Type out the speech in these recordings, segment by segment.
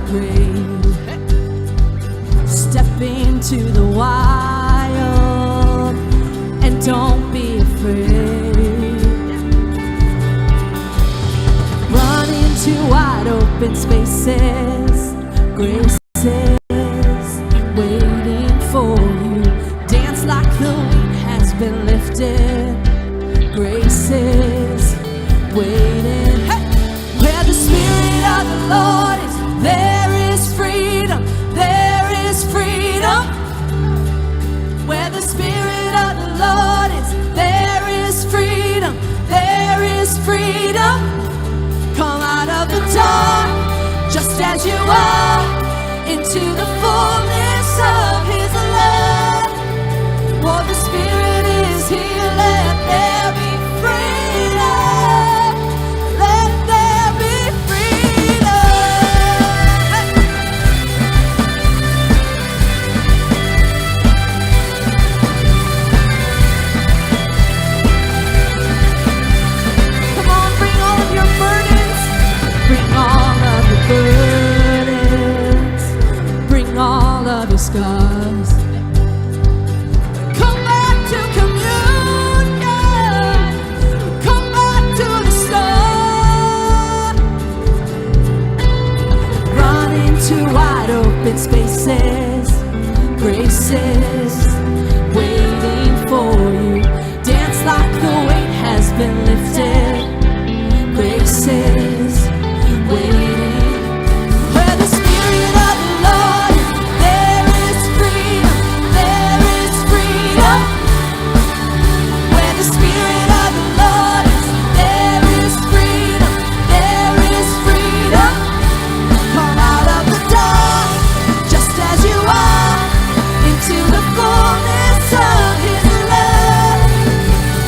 grave. Step into the wild and don't be afraid. Run into wide open spaces. Grace is waiting for you. Dance like the weight has been lifted. Grace is waiting. Hey! Where the Spirit of the Lord is, there is freedom. There is freedom. Where the Spirit of the Lord is, there is freedom. There is freedom. Come out of the dark, just as you are, into the fullness of His love. Oh, the Spirit is here. Let there be freedom. Let there be freedom. Come on, bring all of your burdens. Bring all of your burdens. Bring all of your scars. Come back to communion. Come back to the start. Run into wide open spaces. Grace is waiting for you. Dance like the weight has been lifted. Grace is waiting. Where the Spirit of the Lord is, there is freedom. There is freedom. Where the Spirit of the Lord is, there is freedom. There is freedom. Come out of the dark, just as you are, into the fullness of His love.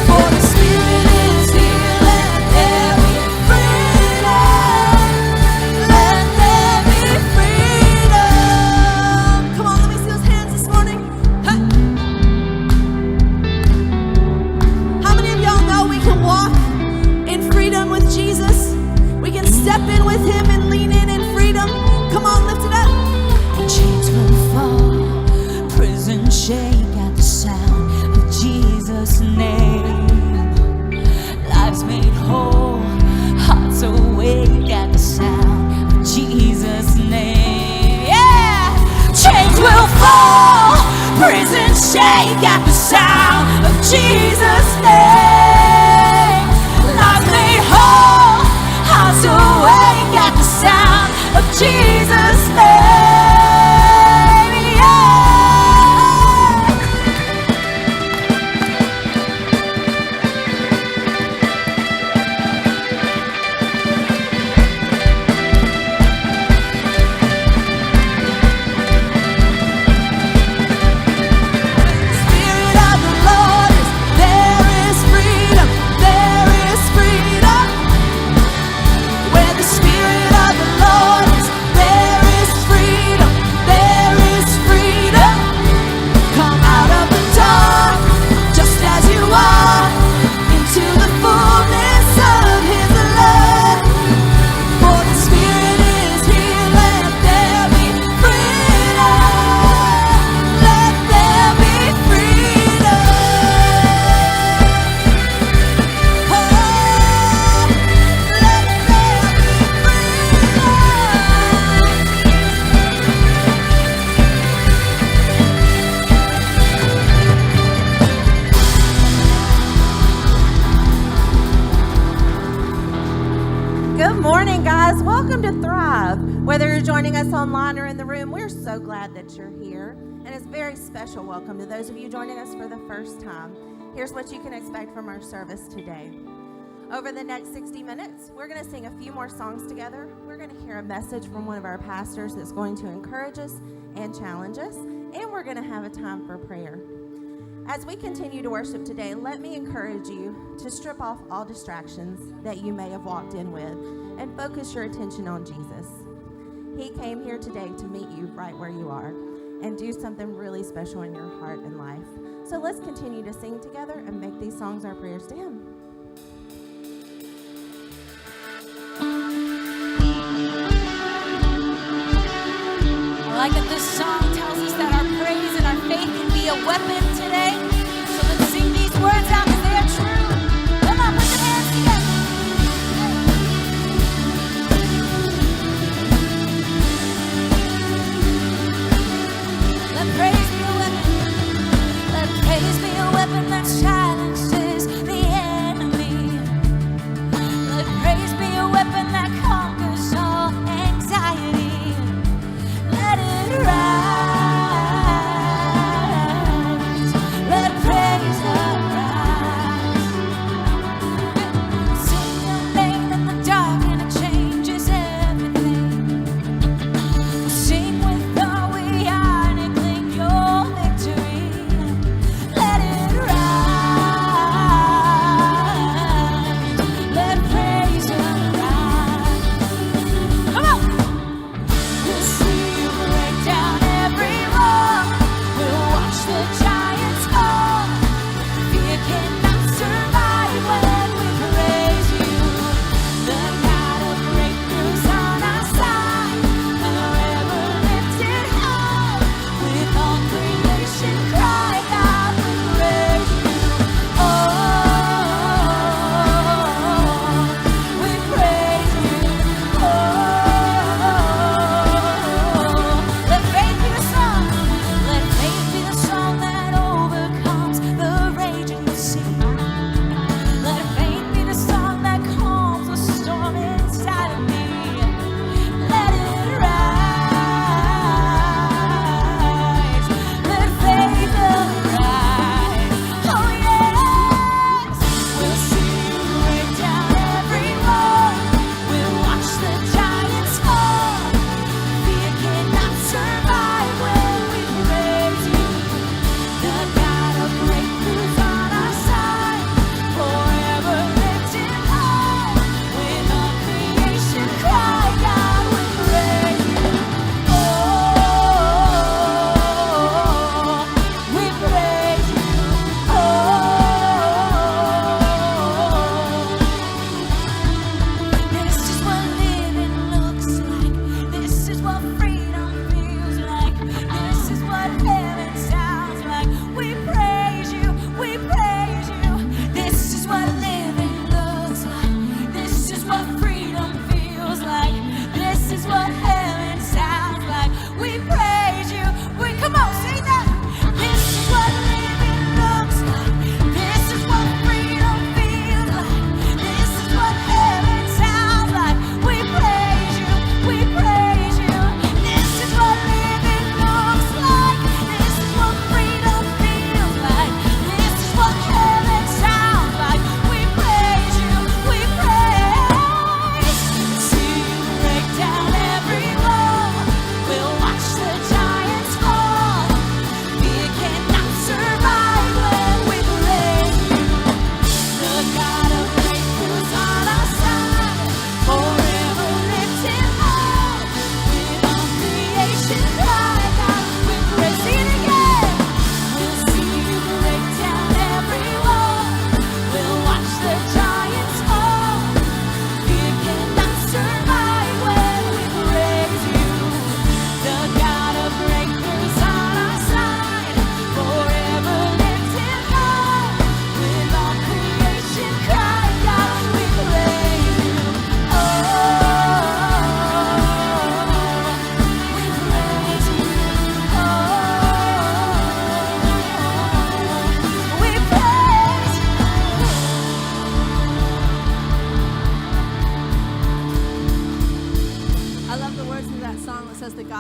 For the Spirit is here. Let there be freedom. Let there be freedom. Come on, let me see those hands this morning. Hey. How many of y'all know we can walk in freedom with Jesus? We can step in with Him and lean in freedom. Come on, lift it up. Chains will fall, prison shake at the sound of Jesus' name. Lives made whole, hearts awake at the sound of Jesus' name. Yeah! Chains will fall, prison shake at the sound of Jesus' name. Lives made whole, hearts awake at the sound of Jesus' name. Yeah! Spirit of the Lord is, there is freedom. There is freedom. Where the Spirit of the Lord is, there is freedom. There is freedom. Come out of the dark, just as you are, into the fullness of His love. For the Spirit is here. Let there be freedom. Let there be freedom. Oh, let there be freedom. Good morning, guys. Welcome to Thrive. Whether you're joining us online or in the room, we're so glad that you're here. And it's a very special welcome to those of you joining us for the first time. Here's what you can expect from our service today. Over the next 60 minutes, we're going to sing a few more songs together. We're going to hear a message from one of our pastors that's going to encourage us and challenge us. And we're going to have a time for prayer. As we continue to worship today, let me encourage you to strip off all distractions that you may have walked in with and focus your attention on Jesus. He came here today to meet you right where you are and do something really special in your heart and life. So let's continue to sing together and make these songs our prayers to Him.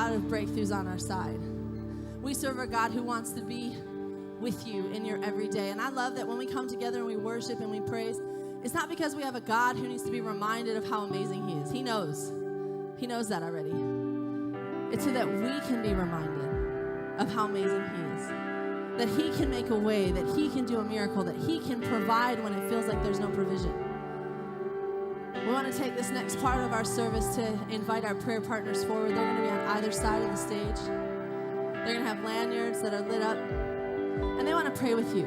God of breakthroughs on our side. We serve a God who wants to be with you in your everyday. And I love that when we come together and we worship and we praise, it's not because we have a God who needs to be reminded of how amazing he is. He knows. He knows that already. It's so that we can be reminded of how amazing he is. That he can make a way, that he can do a miracle, that he can provide when it feels like there's no provision. We want to take this next part of our service to invite our prayer partners forward. They're going to be on either side of the stage. They're going to have lanyards that are lit up, and they want to pray with you.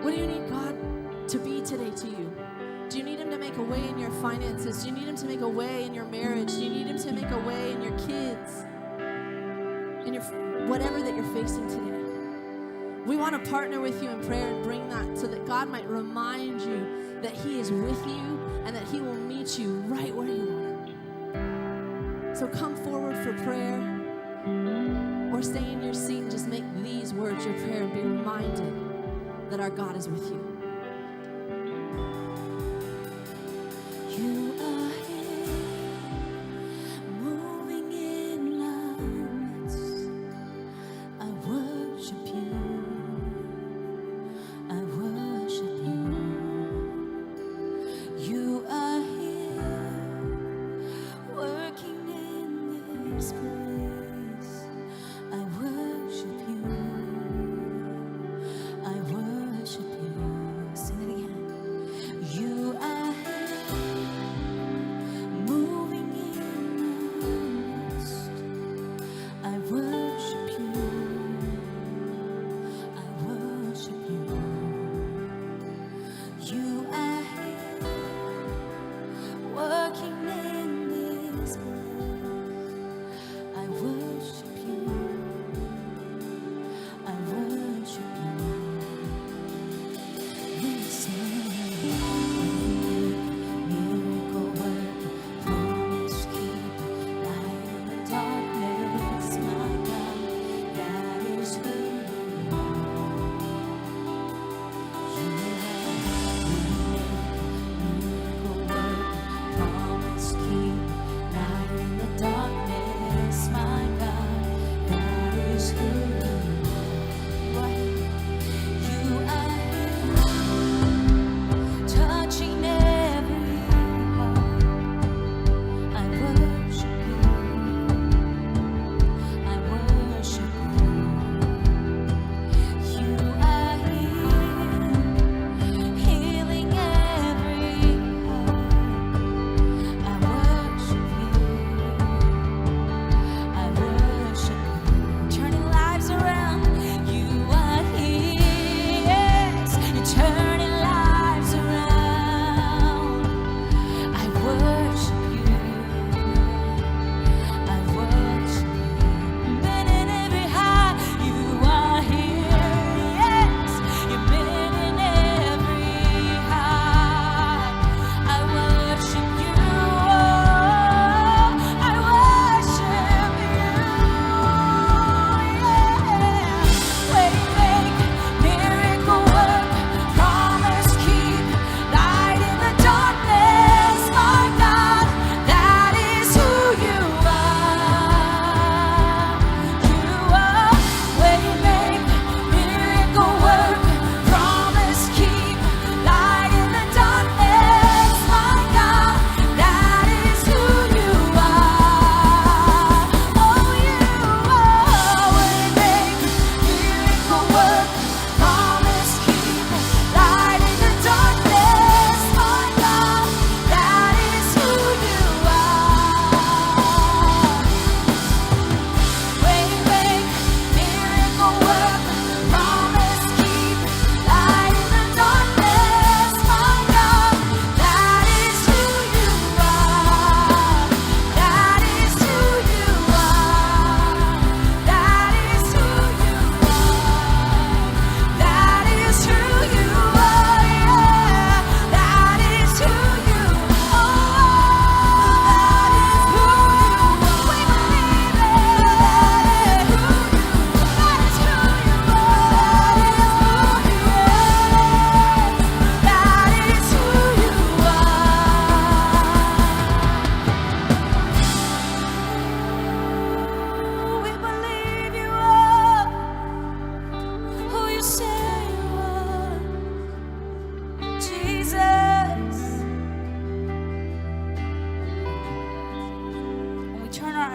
What do you need God to be today to you? Do you need him to make a way in your finances? Do you need him to make a way in your marriage? Do you need him to make a way in your kids? In your whatever that you're facing today? We want to partner with you in prayer and bring that so that God might remind you that he is with you and that he will meet you right where you are. So come forward for prayer, or stay in your seat and just make these words your prayer and be reminded that our God is with you. You are here, moving in our midst. I worship you. I worship you. You are here, working in this place. I worship you. I worship you.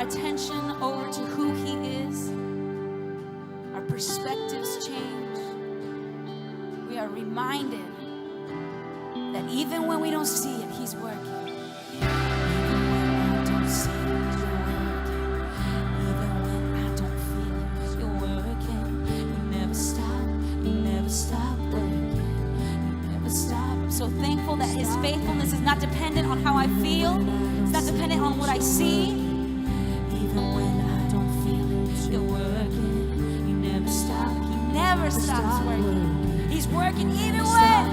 attention over to who He is, our perspectives change. We are reminded that even when we don't see it, He's working. Even when I don't see it, You're working. Even when I don't feel it, You're working. You never stop working. You never stop. I'm so thankful that His faithfulness is not dependent on how I feel. It's not dependent on what I see. Even when I don't feel it, You're working. You never stop. He never stops working. He's working even when,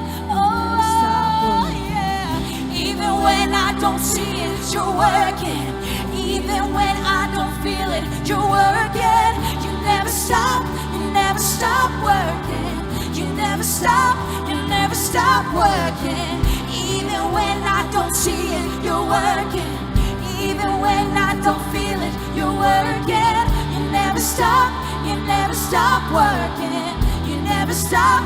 yeah. Even when I don't see it, You're working. Even when I don't feel it, You're working. You never stop working. You never stop working. Even when I don't see it, You're working. Even when I don't feel it, You're working. You never stop working. You never stop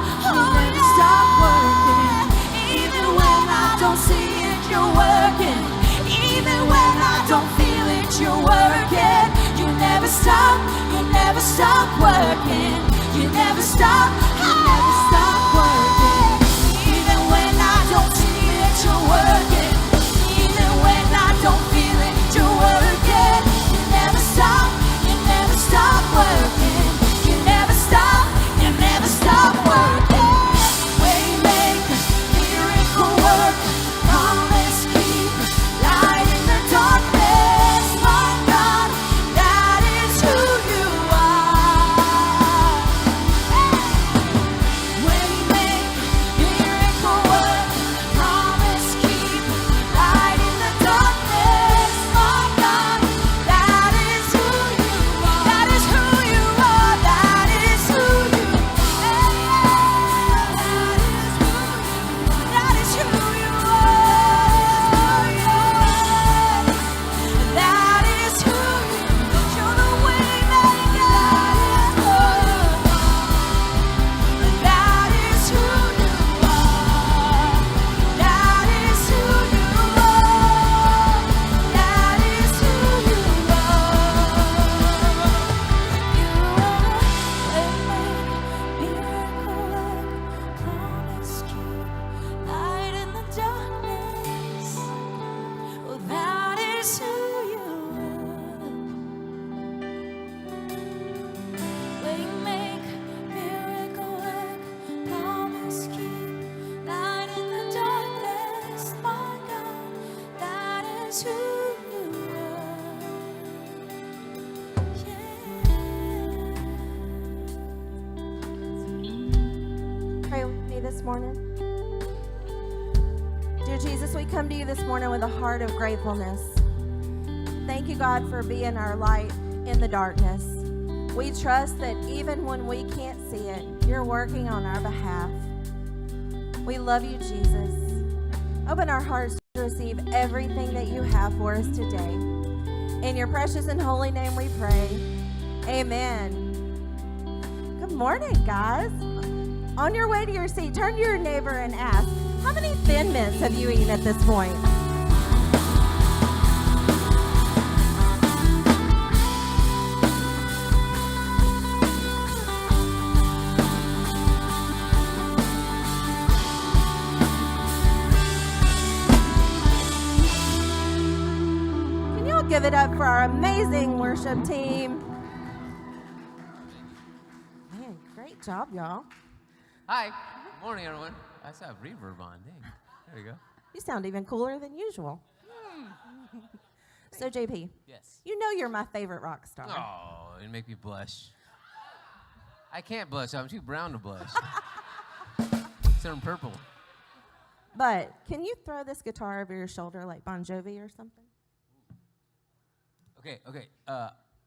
working. Even when I don't see it, You're working. Even when I don't feel it, You're working. You never stop working. You never stop working. Even when I don't see it, You're working. Even when I don't feel it, You're working. You never stop working. You never stop working. Waymaker, miracle worker, promise keeper, light in the darkness. My God, that is who You are. Waymaker, miracle worker, promise keeper, light in the darkness. My God, that is who You are. That is who You are. That is who You are. That is who You are. That is who You are. You're the waymaker. That is who You are. That is who You are. That is who You are. You are waymaker, miracle worker, promise keeper, light in the darkness. Oh, that is who You are. Waymaker, miracle worker, promise keeper, light in the darkness. My God, that is who You are. Yeah. Pray with me this morning. Dear Jesus, we come to You this morning with a heart of gratefulness. Thank You, God, for being our light in the darkness. We trust that even when we can't see it, You're working on our behalf. We love You, Jesus. Open our hearts to receive everything that You have for us today. In Your precious and holy name we pray. Amen. Good morning, guys. On your way to your seat, turn to your neighbor and ask, how many Thin Mints have you eaten at this point? Can you all give it up for our amazing worship team? Man, great job, y'all. Hi. Good morning, everyone. I still have reverb on. Dang. There you go. You sound even cooler than usual. So, JP, Yes. you know you're my favorite rock star. Oh, it make me blush. I can't blush. I'm too brown to blush. Turn purple. But can you throw this guitar over your shoulder like Bon Jovi or something? Okay.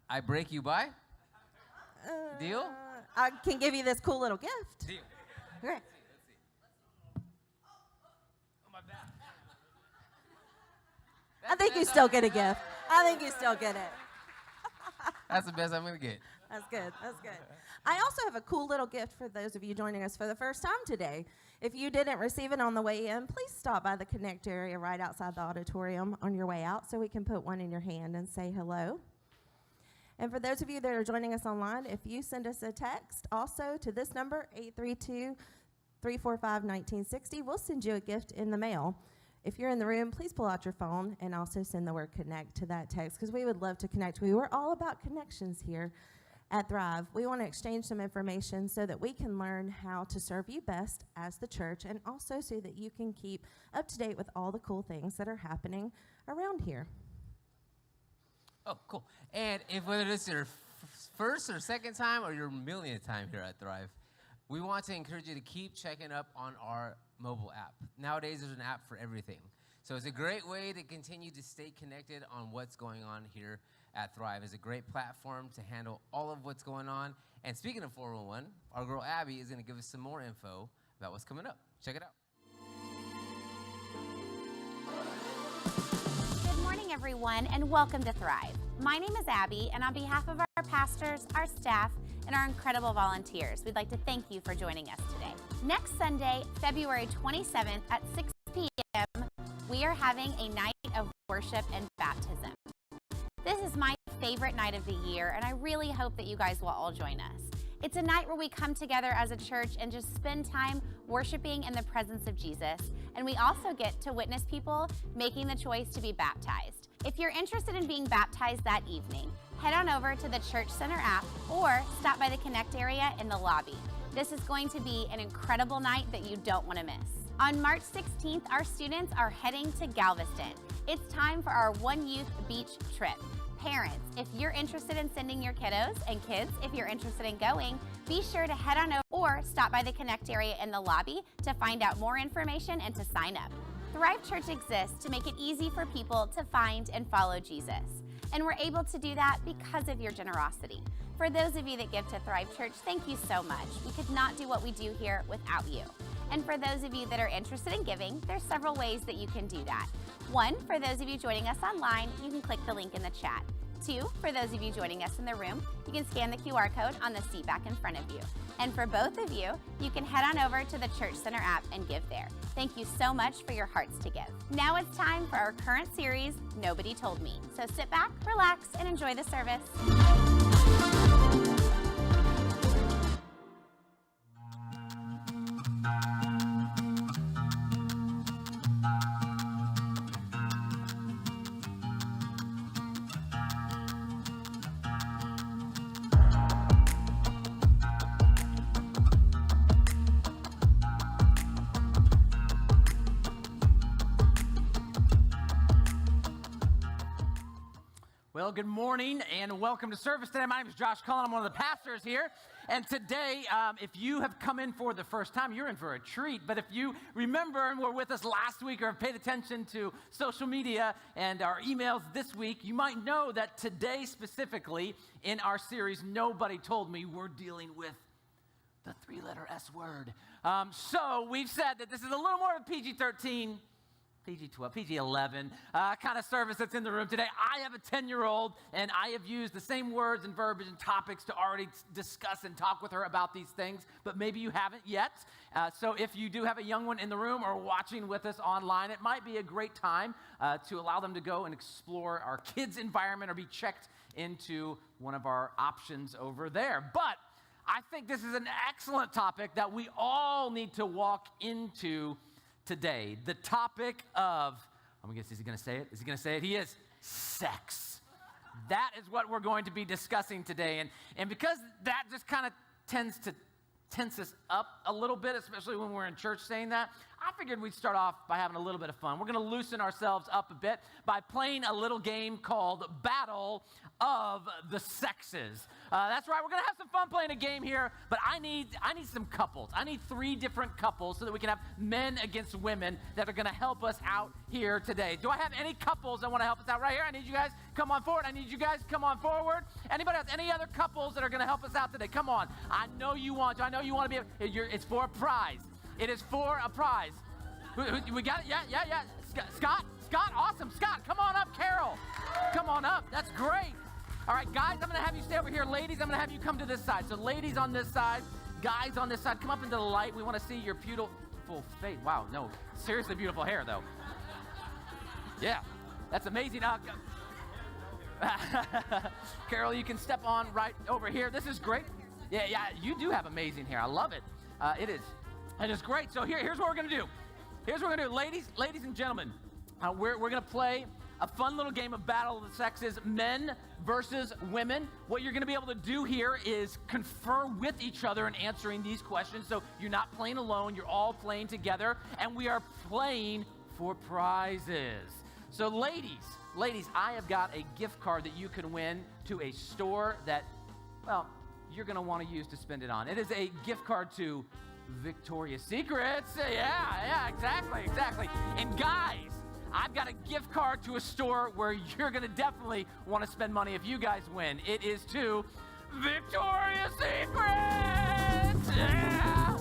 I break you by? Deal? I can give you this cool little gift. Deal. Okay. Let's see. Oh, my back. I think you still get a gift. I think you still get it. That's the best I'm going to get. That's good. That's good. I also have a cool little gift for those of you joining us for the first time today. If you didn't receive it on the way in, please stop by the Connect area right outside the auditorium on your way out so we can put one in your hand and say hello. And for those of you that are joining us online, if you send us a text also to this number, 832-345-1960, we'll send you a gift in the mail. If you're in the room, please pull out your phone and also send the word connect to that text, because we would love to connect. We're all about connections here at Thrive. We want to exchange some information so that we can learn how to serve you best as the church, and also so that you can keep up to date with all the cool things that are happening around here. Oh, cool. And if whether this is your first or second time or your millionth time here at Thrive, we want to encourage you to keep checking up on our mobile app. Nowadays, there's an app for everything. So it's a great way to continue to stay connected on what's going on here at Thrive. It's a great platform to handle all of what's going on. And speaking of 411, our girl Abby is going to give us some more info about what's coming up. Check it out. Good morning, everyone, and welcome to Thrive. My name is Abby, and on behalf of our pastors, our staff, and our incredible volunteers, we'd like to thank you for joining us today. Next Sunday, February 27th at 6 p.m., we are having a night of worship and baptism. This is my favorite night of the year, and I really hope that you guys will all join us. It's a night where we come together as a church and just spend time worshiping in the presence of Jesus, and we also get to witness people making the choice to be baptized. If you're interested in being baptized that evening, head on over to the Church Center app or stop by the Connect area in the lobby. This is going to be an incredible night that you don't want to miss. On March 16th, our students are heading to Galveston. It's time for our One Youth Beach trip. Parents, if you're interested in sending your kiddos, and kids, if you're interested in going, be sure to head on over or stop by the Connect area in the lobby to find out more information and to sign up. Thrive Church exists to make it easy for people to find and follow Jesus. And we're able to do that because of your generosity. For those of you that give to Thrive Church, thank you so much. We could not do what we do here without you. And for those of you that are interested in giving, there's several ways that you can do that. 1, for those of you joining us online, you can click the link in the chat. 2, for those of you joining us in the room, you can scan the QR code on the seat back in front of you. And for both of you, you can head on over to the Church Center app and give there. Thank you so much for your hearts to give. Now it's time for our current series, Nobody Told Me. So sit back, relax, and enjoy the service. Well, good morning and welcome to service today. My name is Josh Cullen. I'm one of the pastors here. And today, if you have come in for the first time, you're in for a treat. But if you remember and were with us last week or have paid attention to social media and our emails this week, you might know that today specifically in our series, Nobody Told Me, we're dealing with the 3-letter S word. So we've said that this is a little more of a PG-13, PG-12, PG-11 kind of service that's in the room today. I have a 10-year-old, and I have used the same words and verbiage and topics to already discuss and talk with her about these things, but maybe you haven't yet. So if you do have a young one in the room or watching with us online, it might be a great time to allow them to go and explore our kids' environment or be checked into one of our options over there. But I think this is an excellent topic that we all need to walk into today. The topic of, I'm gonna guess, is he going to say it? Is he going to say it? He is. Sex. That is what we're going to be discussing today. And because that just kind of tends to tense us up a little bit, especially when we're in church saying that, I figured we'd start off by having a little bit of fun. We're going to loosen ourselves up a bit by playing a little game called Battle of the Sexes. That's right, we're going to have some fun playing a game here, but I need some couples. I need 3 different couples so that we can have men against women that are going to help us out here today. Do I have any couples that want to help us out right here? I need you guys come on forward. I need you guys come on forward. Anybody else? Any other couples that are going to help us out today? Come on. I know you want to. I know you want to be. It's for a prize. It is for a prize. We got it? Yeah. Scott, awesome. Scott, come on up. Carol, come on up. That's great. All right, guys, I'm going to have you stay over here. Ladies, I'm going to have you come to this side. So ladies on this side, guys on this side, come up into the light. We want to see your beautiful face. Wow, no, seriously beautiful hair, though. Yeah, that's amazing. Carol, you can step on right over here. This is great. Yeah, you do have amazing hair. I love it. It is great. So here's what we're going to do. Here's what we're going to do. Ladies and gentlemen, we're going to play a fun little game of Battle of the Sexes, men versus women. What you're going to be able to do here is confer with each other in answering these questions. So you're not playing alone. You're all playing together. And we are playing for prizes. So ladies, I have got a gift card that you can win to a store that, well, you're going to want to use to spend it on. It is a gift card to Victoria's Secrets. Yeah, exactly. And guys, I've got a gift card to a store where you're going to definitely want to spend money if you guys win. It is to Victoria's Secrets. Yeah.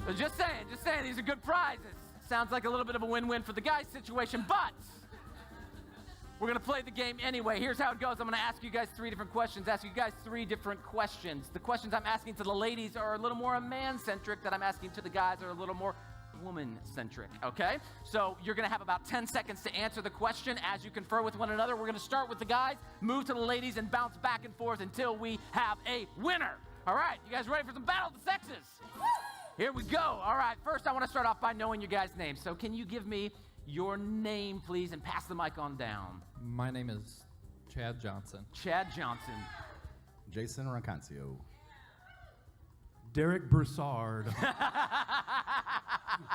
So just saying, these are good prizes. Sounds like a little bit of a win-win for the guys situation, but we're going to play the game anyway. Here's how it goes. I'm going to ask you guys three different questions. The questions I'm asking to the ladies are a little more man-centric that I'm asking to the guys are a little more woman-centric, okay? So you're going to have about 10 seconds to answer the question as you confer with one another. We're going to start with the guys, move to the ladies, and bounce back and forth until we have a winner. All right, you guys ready for some Battle of the Sexes? Here we go. All right, first I want to start off by knowing your guys' names. So can you give me your name, please, and pass the mic on down? My name is Chad Johnson. Chad Johnson. Jason Rancancio. Derek Broussard.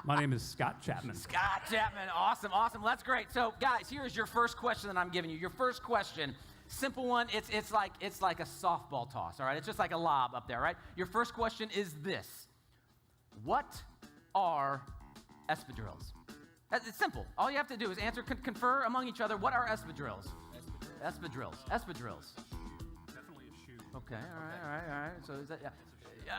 My name is Scott Chapman. Scott Chapman. Awesome. That's great. So, guys, here's your first question that I'm giving you. Your first question, simple one. It's like a softball toss, all right? It's just like a lob up there, right? Your first question is this. What are espadrilles? It's simple. All you have to do is answer, confer among each other. What are espadrilles? Espadrilles. Definitely a shoe. Okay, all right. So is that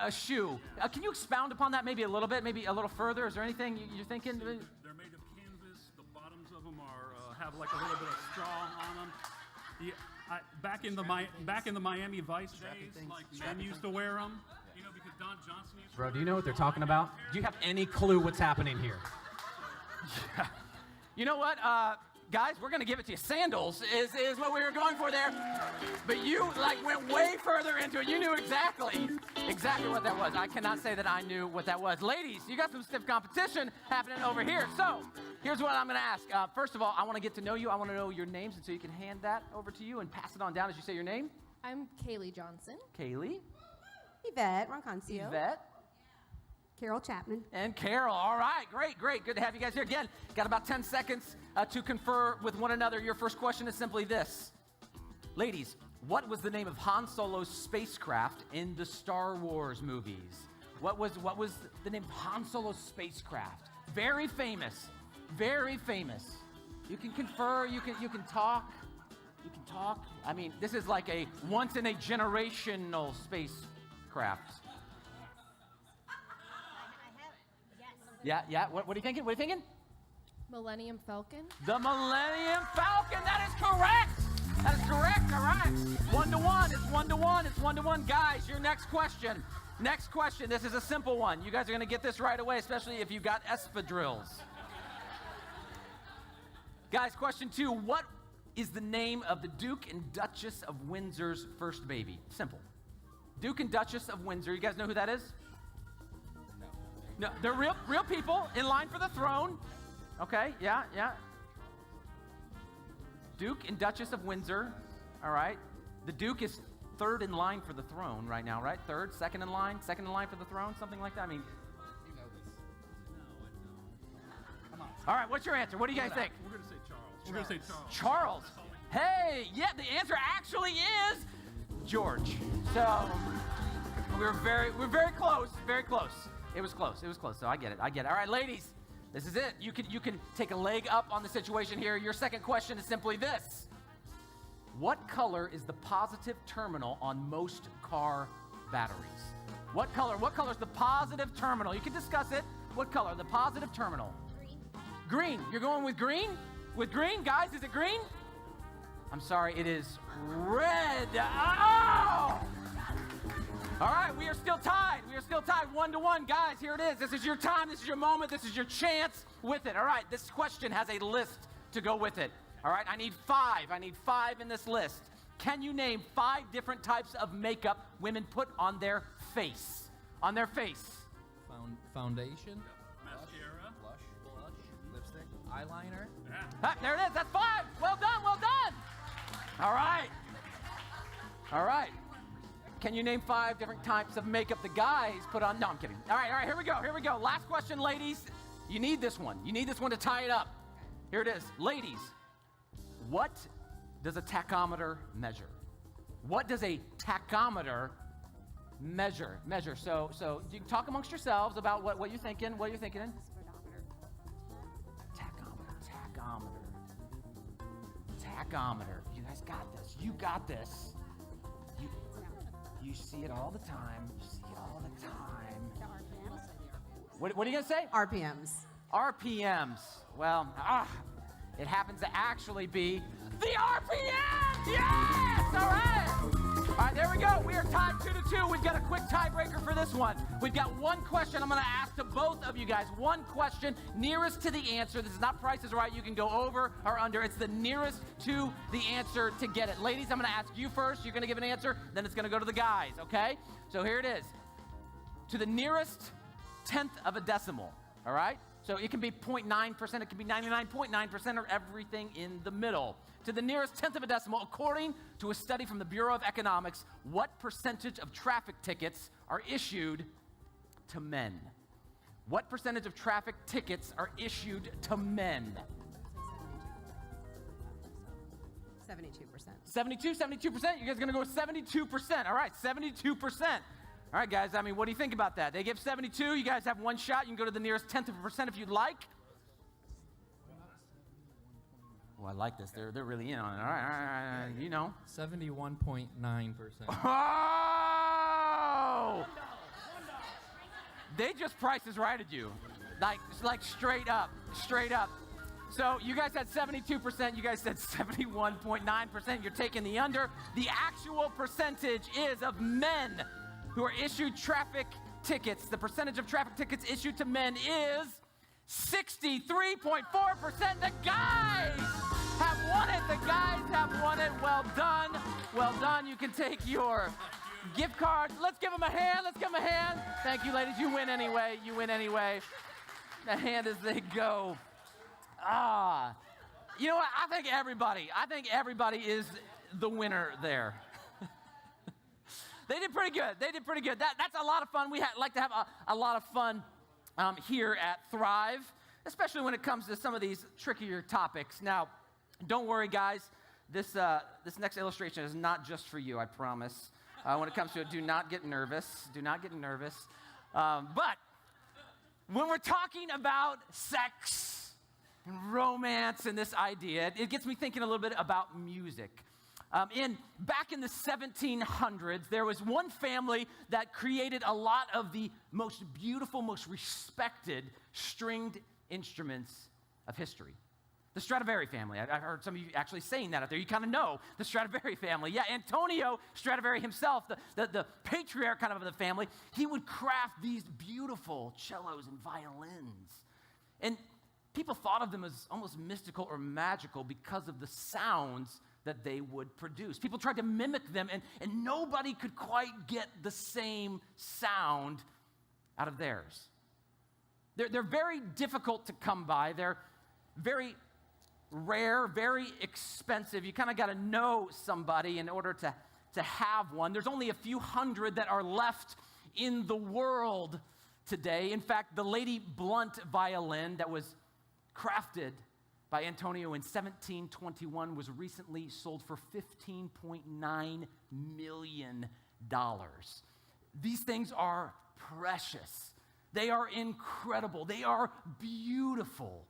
a shoe? Can you expound upon that maybe a little bit, maybe a little further? Is there anything you're thinking? They're made of canvas. The bottoms of them have like a little bit of straw on them. Yeah, back in the Miami Vice days, like men used to wear them. You know, because Don Johnson used to Bro, do you know what they're talking about? Do you have any clue what's happening here? Yeah. You know what, guys, we're going to give it to you. Sandals is what we were going for there. But you, went way further into it. You knew exactly what that was. I cannot say that I knew what that was. Ladies, you got some stiff competition happening over here. So here's what I'm going to ask. First of all, I want to get to know you. I want to know your names, and so you can hand that over to you and pass it on down as you say your name. I'm Kaylee Johnson. Kaylee. Yvette Roncancio. Yvette. Carol Chapman. And Carol. All right, great. Good to have you guys here. Again, got about 10 seconds to confer with one another. Your first question is simply this. Ladies, what was the name of Han Solo's spacecraft in the Star Wars movies? What was the name of Han Solo's spacecraft? Very famous. You can confer, you can talk. I mean, this is like a once-in-a-generational spacecraft. Yeah. What are you thinking? Millennium Falcon. The Millennium Falcon. That is correct. All right. 1-1. It's 1-1. Guys, your next question. This is a simple one. You guys are going to get this right away, especially if you got espadrilles. Guys, question 2. What is the name of the Duke and Duchess of Windsor's first baby? Simple. Duke and Duchess of Windsor. You guys know who that is? No, they're real people in line for the throne. Okay, yeah. Duke and Duchess of Windsor. All right. The Duke is third in line for the throne right now, right? Second in line for the throne, something like that. I mean, You know this. Come on. all right, what's your answer? What do you guys think? We're going to say Charles. We're going to say Charles. Charles. Hey, yeah, the answer actually is George. So we're very close. It was close. So I get it. All right, ladies, this is it. You can take a leg up on the situation here. Your second question is simply this. What color is the positive terminal on most car batteries? What color is the positive terminal? You can discuss it. What color? The positive terminal. Green. You're going with green? With green, guys, is it green? I'm sorry, it is red. Oh! All right, we are still tied. 1-1. Guys, here it is. This is your time. This is your moment. This is your chance with it. All right, this question has a list to go with it. All right, I need 5. I need 5 in this list. Can you name 5 different types of makeup women put on their face? On their face. Foundation, Mascara. blush, lipstick, eyeliner. Ah, there it is. That's 5. Well done. Well done. All right. All right. Can you name 5 different types of makeup the guys put on? No, I'm kidding. All right. Here we go. Here we go. Last question, ladies. You need this one. You need this one to tie it up. Here it is. Ladies, what does a tachometer measure? What does a tachometer measure? So you can talk amongst yourselves about what you're thinking. What you're thinking. Tachometer. You guys got this. You got this. You see it all the time. You see it all the time. What are you going to say? RPMs. RPMs. Well, it happens to actually be the RPM. Yes! All right. All right, there we go. We are tied 2-2. We've got a quick tiebreaker for this one. We've got one question I'm going to ask to both of you guys. One question nearest to the answer. This is not Price is Right. You can go over or under. It's the nearest to the answer to get it. Ladies, I'm going to ask you first. You're going to give an answer. Then it's going to go to the guys, okay? So here it is. To the nearest 10th of a decimal, all right? So it can be 0.9%, it can be 99.9%, or everything in the middle. To the nearest 10th of a decimal, according to a study from the Bureau of Economics, what percentage of traffic tickets are issued to men? What percentage of traffic tickets are issued to men? 72%. 72%? You guys are going to go with 72%. All right, 72%. All right, guys, I mean, what do you think about that? They give 72. You guys have one shot. You can go to the nearest 10th of a percent if you'd like. Oh, I like this. They're really in on it. All right, you know. 71.9%. Oh! They just prices righted you. Like straight up. So you guys had 72%, you guys said 71.9%. You're taking the under. The actual percentage is of men who are issued traffic tickets. The percentage of traffic tickets issued to men is 63.4%. The guys have won it. The guys have won it. Well done. Well done. You can take your gift card. Let's give them a hand. Let's give them a hand. Thank you, ladies. You win anyway. You win anyway. The hand as they go. You know what? I think everybody is the winner there. They did pretty good. That's a lot of fun. We like to have a lot of fun here at Thrive, especially when it comes to some of these trickier topics. Now, don't worry, guys. This next illustration is not just for you, I promise. When it comes to it, do not get nervous. Do not get nervous. But when we're talking about sex and romance and this idea, it gets me thinking a little bit about music. Back in the 1700s, there was one family that created a lot of the most beautiful, most respected stringed instruments of history. The Stradivari family. I've heard some of you actually saying that out there. You kind of know the Stradivari family. Yeah, Antonio Stradivari himself, the patriarch kind of the family, he would craft these beautiful cellos and violins. And people thought of them as almost mystical or magical because of the sounds that they would produce. People tried to mimic them, and nobody could quite get the same sound out of theirs. They're very difficult to come by. They're very rare, very expensive. You kind of got to know somebody in order to have one. There's only a few hundred that are left in the world today. In fact, the Lady Blunt violin that was crafted by Antonio in 1721 was recently sold for $15.9 million. These things are precious. They are incredible. They are beautiful.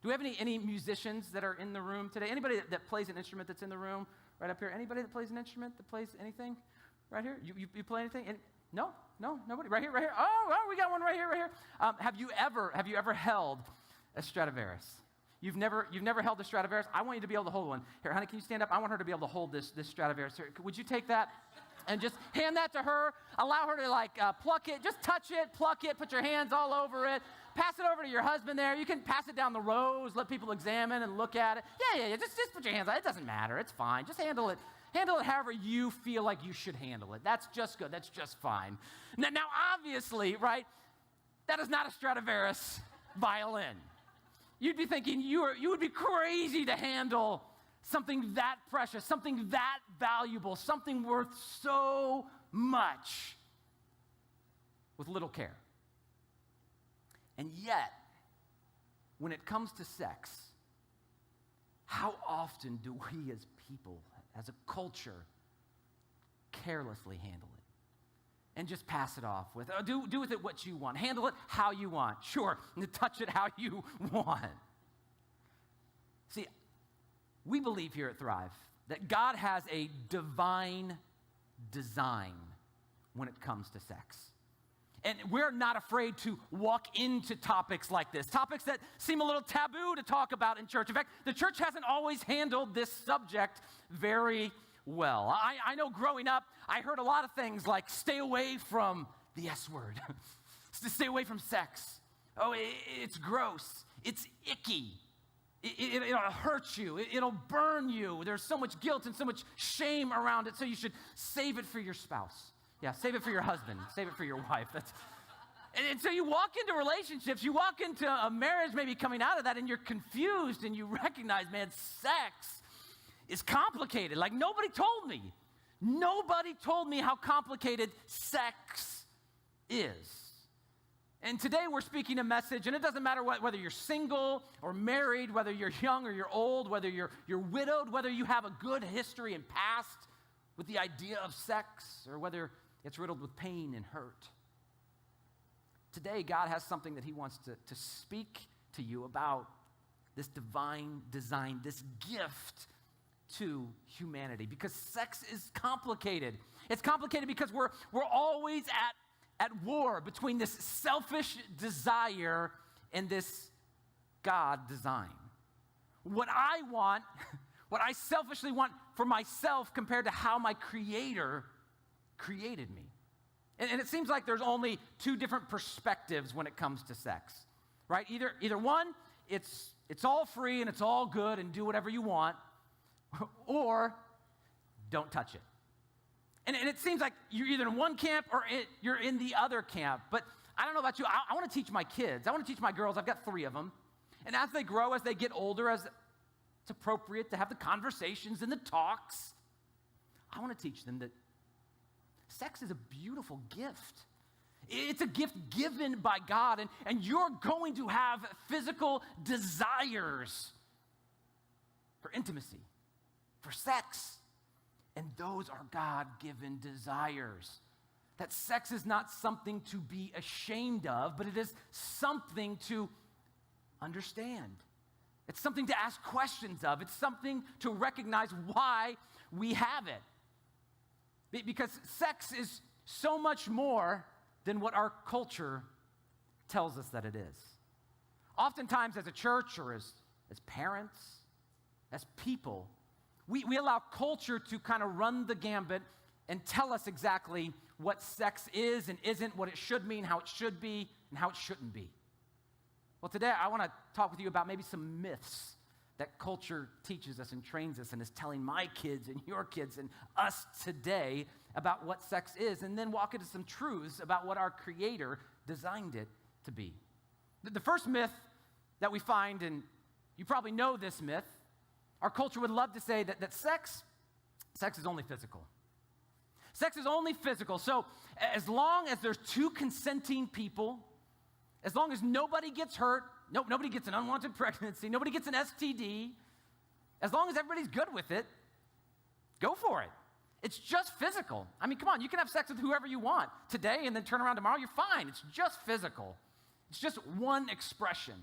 Do we have any musicians that are in the room today? Anybody that plays an instrument that's in the room right up here? Anybody that plays an instrument, that plays anything right here? You play anything? No, nobody. Right here. Oh, we got one right here. Have you ever held a Stradivarius? You've never held a Stradivarius? I want you to be able to hold one. Here, honey, can you stand up? I want her to be able to hold this Stradivarius. Here, would you take that and just hand that to her? Allow her to pluck it. Just touch it, pluck it, put your hands all over it. pass it over to your husband there. You can pass it down the rows, let people examine and look at it. Yeah. Just put your hands on it. It doesn't matter. It's fine. Just handle it. Handle it however you feel like you should handle it. That's just good. That's just fine. Now obviously, right, that is not a Stradivarius violin. You'd be thinking you would be crazy to handle something that precious, something that valuable, something worth so much with little care. And yet, when it comes to sex, how often do we as people, as a culture, carelessly handle it and just pass it off with, do with it what you want, handle it how you want, sure, and touch it how you want. See, we believe here at Thrive that God has a divine design when it comes to sex. And we're not afraid to walk into topics like this, topics that seem a little taboo to talk about in church. In fact, the church hasn't always handled this subject very well. I know growing up, I heard a lot of things like stay away from the S word, stay away from sex. Oh, it's gross, it's icky, it'll hurt you, it'll burn you. There's so much guilt and so much shame around it, so you should save it for your spouse. Yeah, save it for your husband. Save it for your wife. And so you walk into relationships, you walk into a marriage maybe coming out of that, and you're confused, and you recognize, man, sex is complicated. Like nobody told me. Nobody told me how complicated sex is. And today we're speaking a message, and it doesn't matter whether you're single or married, whether you're young or you're old, whether you're widowed, whether you have a good history and past with the idea of sex, or whether it's riddled with pain and hurt. Today, God has something that he wants to speak to you about this divine design, this gift to humanity, because sex is complicated. It's complicated because we're always at war between this selfish desire and this God design. What I want, what I selfishly want for myself compared to how my Creator created me. And it seems like there's only two different perspectives when it comes to sex, right? Either one, it's all free and it's all good and do whatever you want, or don't touch it. And it seems like you're either in one camp or you're in the other camp. But I don't know about you. I want to teach my kids. I want to teach my girls. I've got 3 of them. And as they grow, as they get older, as it's appropriate to have the conversations and the talks, I want to teach them that sex is a beautiful gift. It's a gift given by God, and you're going to have physical desires for intimacy, for sex. And those are God-given desires. That sex is not something to be ashamed of, but it is something to understand. It's something to ask questions of. It's something to recognize why we have it. Because sex is so much more than what our culture tells us that it is. Oftentimes as a church or as parents, as people, we allow culture to kind of run the gambit and tell us exactly what sex is and isn't, what it should mean, how it should be, and how it shouldn't be. Well, today I want to talk with you about maybe some myths that culture teaches us and trains us and is telling my kids and your kids and us today about what sex is, and then walk into some truths about what our Creator designed it to be. The first myth that we find, and you probably know this myth, our culture would love to say that sex is only physical. Sex is only physical. So as long as there's 2 consenting people, as long as nobody gets hurt, nobody gets an unwanted pregnancy, nobody gets an STD, as long as everybody's good with it, go for it. It's just physical. I mean, come on, you can have sex with whoever you want today and then turn around tomorrow, you're fine. It's just physical. It's just one expression.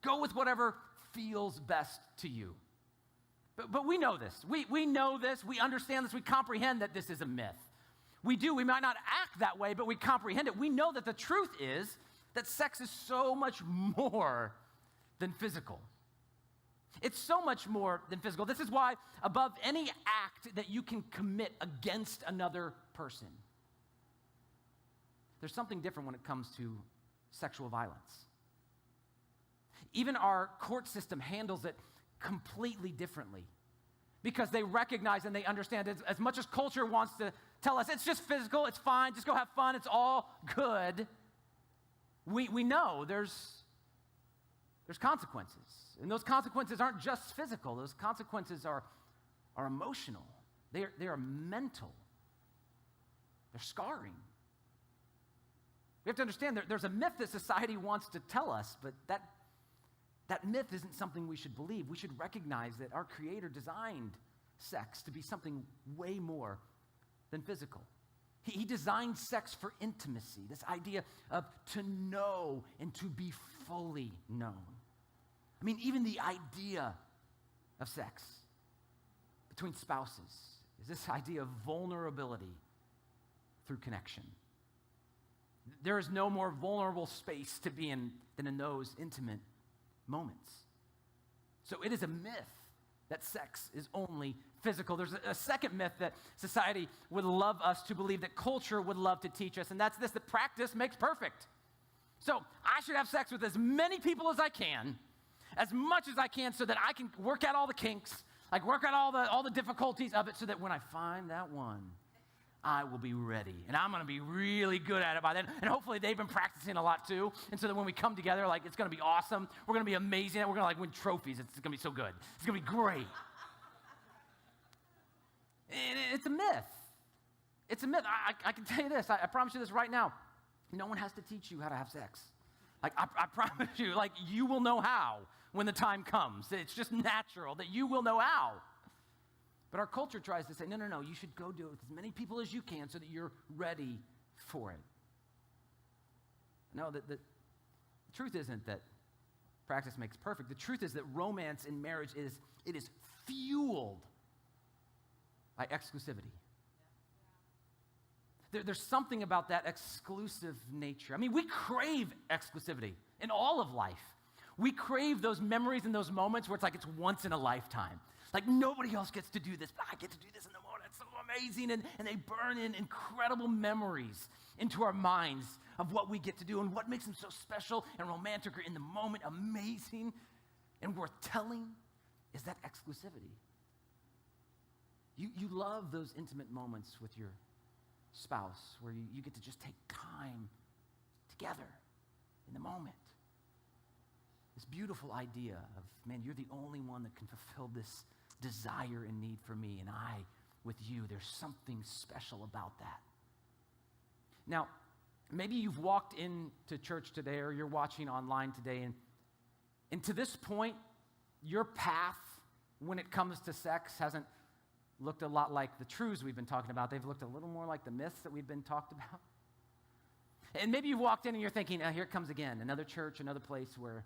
Go with whatever feels best to you. But we know this. We know this. We understand this. We comprehend that this is a myth. We might not act that way, but we comprehend it. We know that the truth is that sex is so much more than physical. It's so much more than physical. This is why above any act that you can commit against another person, there's something different when it comes to sexual violence. Even our court system handles it completely differently because they recognize and they understand as much as culture wants to tell us it's just physical, it's fine, just go have fun, it's all good. We know there's consequences. And those consequences aren't just physical. Those consequences are emotional. They are mental. They're scarring. We have to understand there's a myth that society wants to tell us, but that myth isn't something we should believe. We should recognize that our Creator designed sex to be something way more than physical. He designed sex for intimacy, this idea of to know and to be fully known. I mean, even the idea of sex between spouses is this idea of vulnerability through connection. There is no more vulnerable space to be in than in those intimate moments. So it is a myth that sex is only physical. There's a second myth that society would love us to believe, that culture would love to teach us, and that's this: that practice makes perfect. So I should have sex with as many people as I can, as much as I can, so that I can work out all the kinks, like work out all the difficulties of it, so that when I find that one, I will be ready. And I'm going to be really good at it by then. And hopefully they've been practicing a lot too. And so that when we come together, like, it's going to be awesome. We're going to be amazing. We're going to like win trophies. It's going to be so good. It's going to be great. And it's a myth. It's a myth. I can tell you this. I promise you this right now. No one has to teach you how to have sex. Like, I promise you, like, you will know how when the time comes. It's just natural that you will know how. But our culture tries to say, no, you should go do it with as many people as you can so that you're ready for it. No, the truth isn't that practice makes perfect. The truth is that romance in marriage is fueled by exclusivity. There's something about that exclusive nature. I mean, we crave exclusivity in all of life. We crave those memories and those moments where it's like it's once in a lifetime. Like, nobody else gets to do this, but I get to do this in the moment. It's so amazing. And they burn in incredible memories into our minds of what we get to do and what makes them so special and romantic or in the moment amazing and worth telling is that exclusivity. You love those intimate moments with your spouse where you get to just take time together in the moment. This beautiful idea of, man, you're the only one that can fulfill this desire and need for me, and I with you. There's something special about that. Now, maybe you've walked into church today or you're watching online today, and to this point, your path when it comes to sex hasn't looked a lot like the truths we've been talking about. They've looked a little more like the myths that we've been talked about. And maybe you've walked in and you're thinking, here it comes again, another church, another place where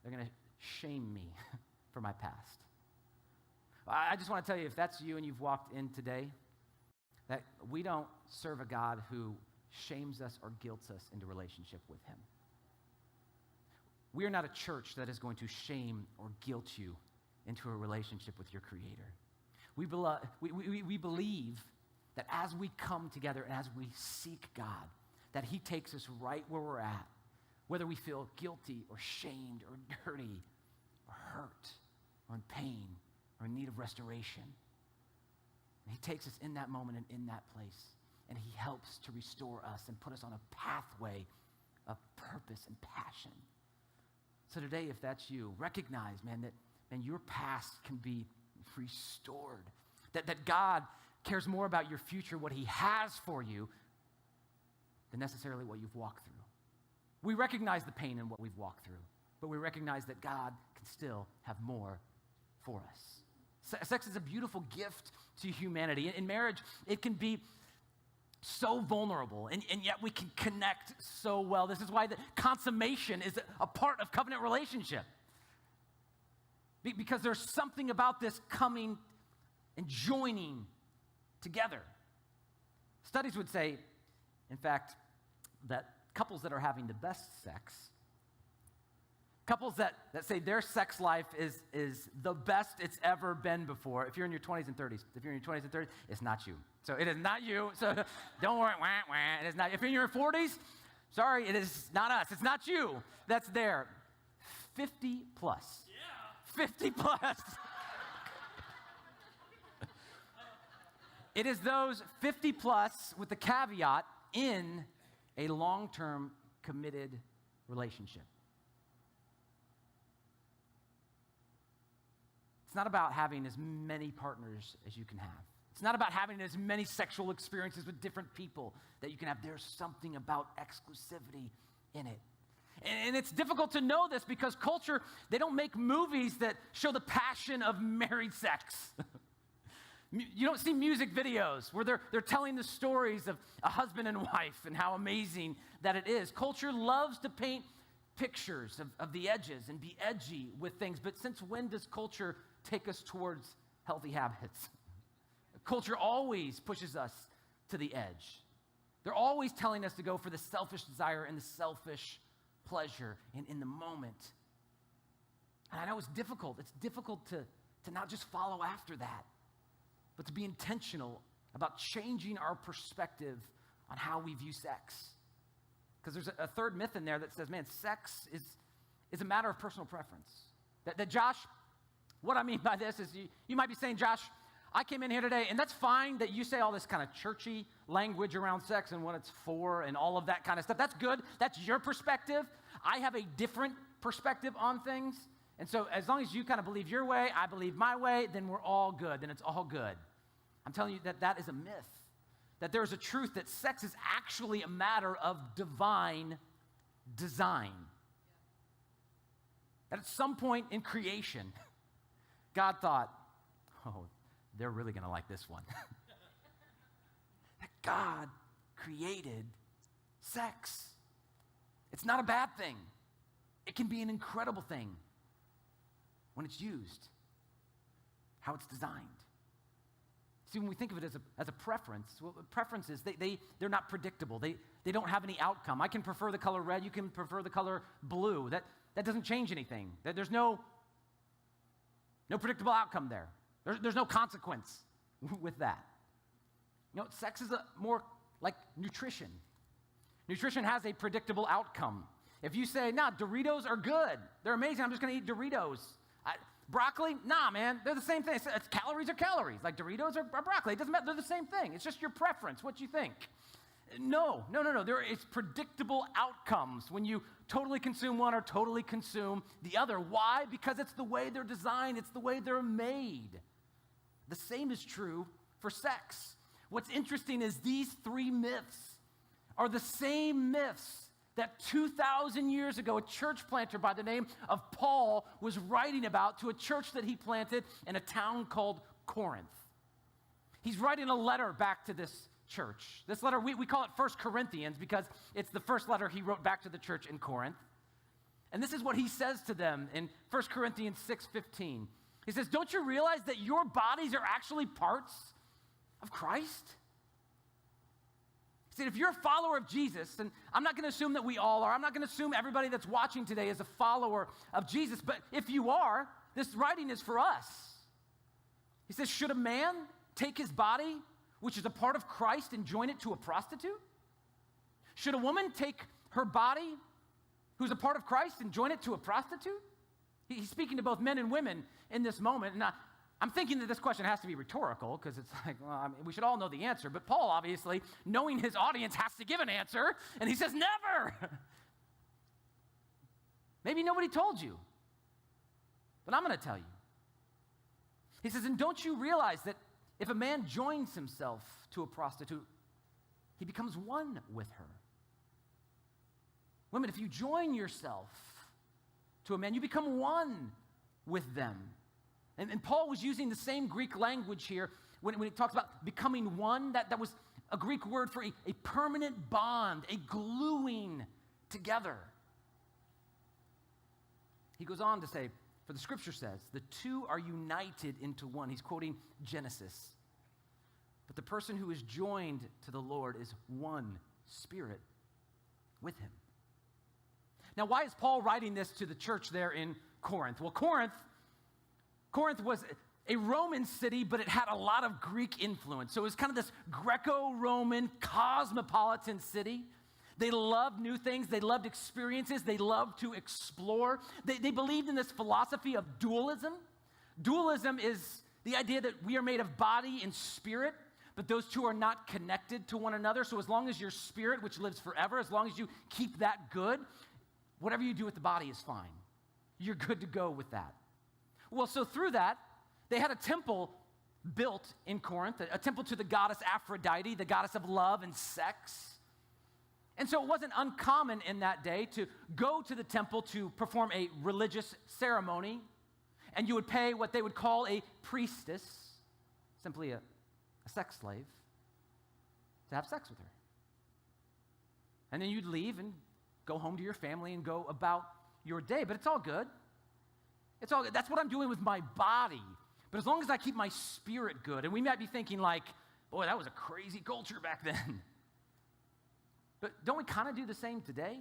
they're going to shame me for my past. I just want to tell you, if that's you and you've walked in today, that we don't serve a God who shames us or guilts us into relationship with him. We are not a church that is going to shame or guilt you into a relationship with your Creator. We believe that as we come together and as we seek God, that he takes us right where we're at, whether we feel guilty or shamed or dirty or hurt or in pain or in need of restoration. And he takes us in that moment and in that place, and he helps to restore us and put us on a pathway of purpose and passion. So today, if that's you, recognize, man, that your past can be restored, that God cares more about your future, what he has for you, than necessarily what you've walked through. We recognize the pain in what we've walked through, but we recognize that God can still have more for us. Sex is a beautiful gift to humanity. In marriage, it can be so vulnerable, and yet we can connect so well. This is why the consummation is a part of covenant relationship. Because there's something about this coming and joining together. Studies would say, in fact, that couples that are having the best sex, couples that say their sex life is the best it's ever been before. If you're in your 20s and 30s, it's not you. So it is not you. So don't worry, it is not. If you're in your 40s, sorry, it is not us. It's not you that's there. 50 plus. Yeah. 50 plus. It is those 50 plus with the caveat in a long-term committed relationship. It's not about having as many partners as you can have. It's not about having as many sexual experiences with different people that you can have. There's something about exclusivity in it. And it's difficult to know this because culture, they don't make movies that show the passion of married sex. You don't see music videos where they're telling the stories of a husband and wife and how amazing that it is. Culture loves to paint pictures of the edges and be edgy with things. But since when does culture take us towards healthy habits? Culture always pushes us to the edge. They're always telling us to go for the selfish desire and the selfish pleasure in the moment. And I know it's difficult. It's difficult to not just follow after that, but to be intentional about changing our perspective on how we view sex. Because there's a third myth in there that says, man, sex is a matter of personal preference. That Josh, what I mean by this is you might be saying, Josh, I came in here today, and that's fine that you say all this kind of churchy language around sex and what it's for and all of that kind of stuff. That's good. That's your perspective. I have a different perspective on things. And so as long as you kind of believe your way, I believe my way, then we're all good. Then it's all good. I'm telling you that is a myth. That there's a truth that sex is actually a matter of divine design. That at some point in creation, God thought, oh, they're really going to like this one. That God created sex. It's not a bad thing. It can be an incredible thing when it's used, how it's designed. See, when we think of it as a preference, well, preferences, they're not predictable. They don't have any outcome. I can prefer the color red. You can prefer the color blue. That doesn't change anything. There's no predictable outcome there. There's no consequence with that. You know, sex is more like nutrition. Nutrition has a predictable outcome. If you say, nah, Doritos are good. They're amazing. I'm just going to eat Doritos. Broccoli? Nah, man. They're the same thing. It's calories are calories. Like Doritos or broccoli. It doesn't matter. They're the same thing. It's just your preference, what you think. No. There is predictable outcomes when you totally consume one or totally consume the other. Why? Because it's the way they're designed. It's the way they're made. The same is true for sex. What's interesting is these three myths are the same myths that 2,000 years ago, a church planter by the name of Paul was writing about to a church that he planted in a town called Corinth. He's writing a letter back to this church. This letter, we call it 1 Corinthians because it's the first letter he wrote back to the church in Corinth. And this is what he says to them in 1 Corinthians 6:15. He says, don't you realize that your bodies are actually parts of Christ? He said, if you're a follower of Jesus, and I'm not going to assume that we all are. I'm not going to assume everybody that's watching today is a follower of Jesus. But if you are, this writing is for us. He says, should a man take his body, which is a part of Christ, and join it to a prostitute? Should a woman take her body, who's a part of Christ, and join it to a prostitute? He's speaking to both men and women in this moment. And I'm thinking that this question has to be rhetorical because it's like, well, we should all know the answer. But Paul, obviously, knowing his audience, has to give an answer. And he says, never. Maybe nobody told you. But I'm going to tell you. He says, and don't you realize that if a man joins himself to a prostitute, he becomes one with her? Women, if you join yourself to a man, you become one with them. And Paul was using the same Greek language here when he talks about becoming one. That was a Greek word for a permanent bond, a gluing together. He goes on to say, for the scripture says, the two are united into one. He's quoting Genesis. But the person who is joined to the Lord is one spirit with him. Now, why is Paul writing this to the church there in Corinth? Well, Corinth was a Roman city, but it had a lot of Greek influence. So it was kind of this Greco-Roman cosmopolitan city They loved new things. They loved experiences. They loved to explore. They believed in this philosophy of dualism. Dualism is the idea that we are made of body and spirit, but those two are not connected to one another. So as long as your spirit, which lives forever, as long as you keep that good, whatever you do with the body is fine. You're good to go with that. Well, so through that, they had a temple built in Corinth, a temple to the goddess Aphrodite, the goddess of love and sex. And so it wasn't uncommon in that day to go to the temple to perform a religious ceremony, and you would pay what they would call a priestess, simply a sex slave, to have sex with her. And then you'd leave and go home to your family and go about your day. But it's all good. It's all good. That's what I'm doing with my body. But as long as I keep my spirit good, and we might be thinking like, boy, that was a crazy culture back then. But don't we kind of do the same today?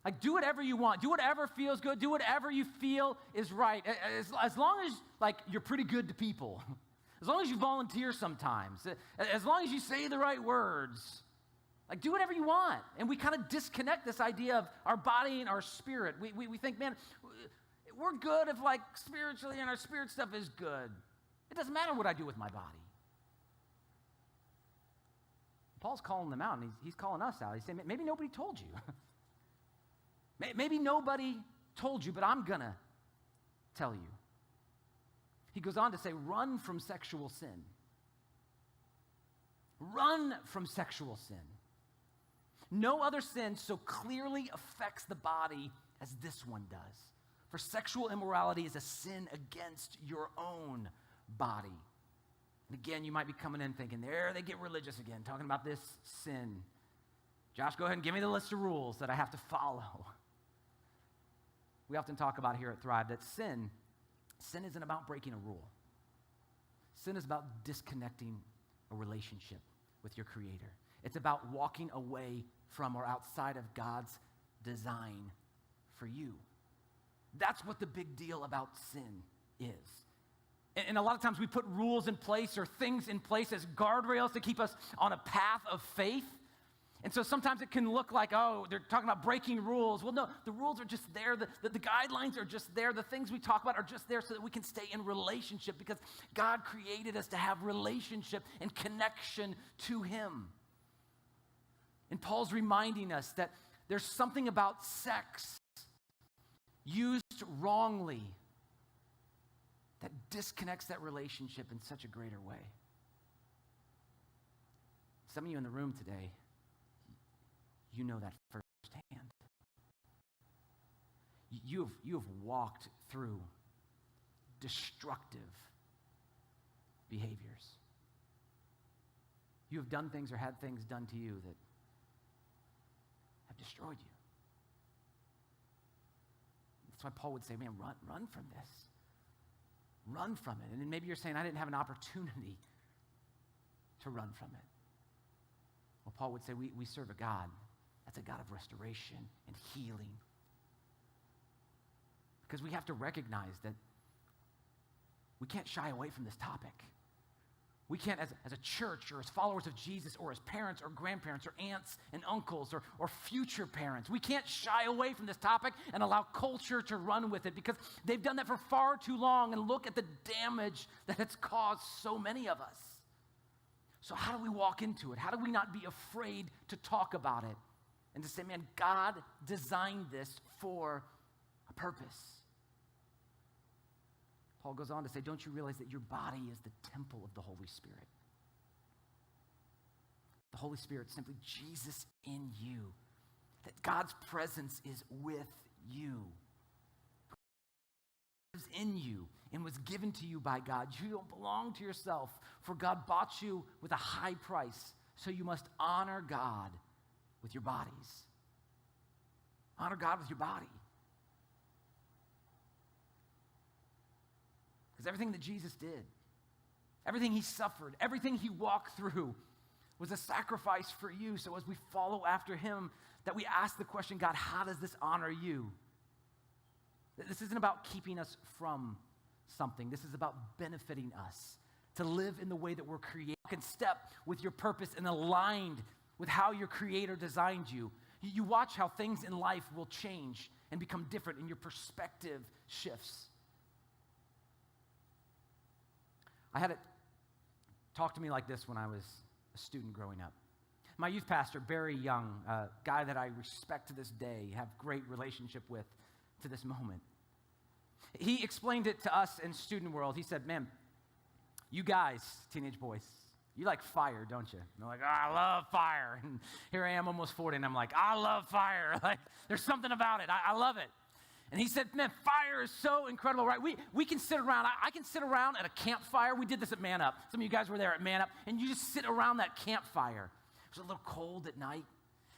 Like, do whatever you want. Do whatever feels good. Do whatever you feel is right. As long as, like, you're pretty good to people. As long as you volunteer sometimes. As long as you say the right words. Like, do whatever you want. And we kind of disconnect this idea of our body and our spirit. We think, man, we're good if, like, spiritually and our spirit stuff is good. It doesn't matter what I do with my body. Paul's calling them out, and he's calling us out. He's saying, maybe nobody told you. Maybe nobody told you, but I'm going to tell you. He goes on to say, run from sexual sin. Run from sexual sin. No other sin so clearly affects the body as this one does. For sexual immorality is a sin against your own body. And again, you might be coming in thinking, there they get religious again, talking about this sin. Josh, go ahead and give me the list of rules that I have to follow. We often talk about here at Thrive that sin isn't about breaking a rule. Sin is about disconnecting a relationship with your Creator. It's about walking away from or outside of God's design for you. That's what the big deal about sin is. And a lot of times we put rules in place or things in place as guardrails to keep us on a path of faith. And so sometimes it can look like, oh, they're talking about breaking rules. Well, no, the rules are just there. The guidelines are just there. The things we talk about are just there so that we can stay in relationship because God created us to have relationship and connection to Him. And Paul's reminding us that there's something about sex used wrongly that disconnects that relationship in such a greater way. Some of you in the room today, you know that firsthand. You have walked through destructive behaviors. You have done things or had things done to you that have destroyed you. That's why Paul would say, man, run from this. Run from it. And then maybe you're saying, I didn't have an opportunity to run from it. Well, Paul would say, we serve a God that's a God of restoration and healing. Because we have to recognize that we can't shy away from this topic. We can't, as a church or as followers of Jesus or as parents or grandparents or aunts and uncles or future parents, we can't shy away from this topic and allow culture to run with it because they've done that for far too long, and look at the damage that it's caused so many of us. So how do we walk into it? How do we not be afraid to talk about it and to say, man, God designed this for a purpose? Paul goes on to say, don't you realize that your body is the temple of the Holy Spirit? The Holy Spirit is simply Jesus in you. That God's presence is with you. Lives in you and was given to you by God. You don't belong to yourself, for God bought you with a high price. So you must honor God with your bodies. Honor God with your body. Because everything that Jesus did, everything He suffered, everything He walked through was a sacrifice for you. So as we follow after Him, that we ask the question, God, how does this honor you? This isn't about keeping us from something. This is about benefiting us to live in the way that we're created. In step with your purpose and aligned with how your Creator designed you, you watch how things in life will change and become different, and your perspective shifts. I had it talk to me like this when I was a student growing up. My youth pastor, Barry Young, a guy that I respect to this day, have great relationship with to this moment. He explained it to us in student world. He said, man, you guys, teenage boys, you like fire, don't you? And they're like, oh, I love fire. And here I am, almost 40, and I'm like, I love fire. Like, there's something about it. I love it. And he said, man, fire is so incredible, right? We can sit around. I can sit around at a campfire. We did this at Man Up. Some of you guys were there at Man Up, and you just sit around that campfire. It was a little cold at night.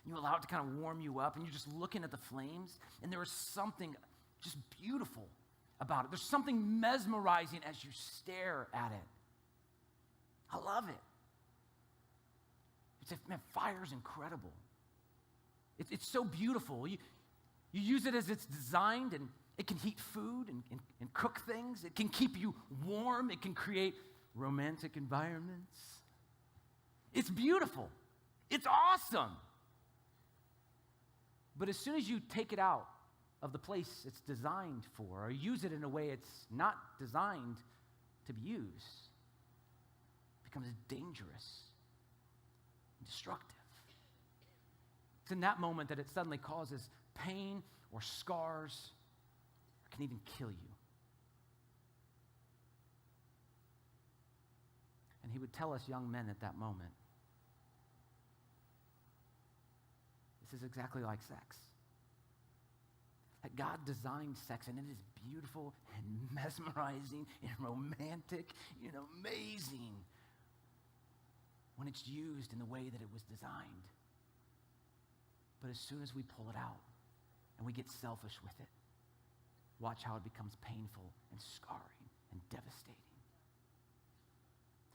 And you allow it to kind of warm you up, and you're just looking at the flames, and there was something just beautiful about it. There's something mesmerizing as you stare at it. I love it. It's man, fire is incredible. It's so beautiful. You use it as it's designed, and it can heat food and cook things. It can keep you warm. It can create romantic environments. It's beautiful. It's awesome. But as soon as you take it out of the place it's designed for, or use it in a way it's not designed to be used, it becomes dangerous and destructive. It's in that moment that it suddenly causes pain or scars, or can even kill you. And he would tell us young men at that moment, this is exactly like sex. That God designed sex, and it is beautiful and mesmerizing and romantic and amazing when it's used in the way that it was designed. But as soon as we pull it out and we get selfish with it, watch how it becomes painful and scarring and devastating.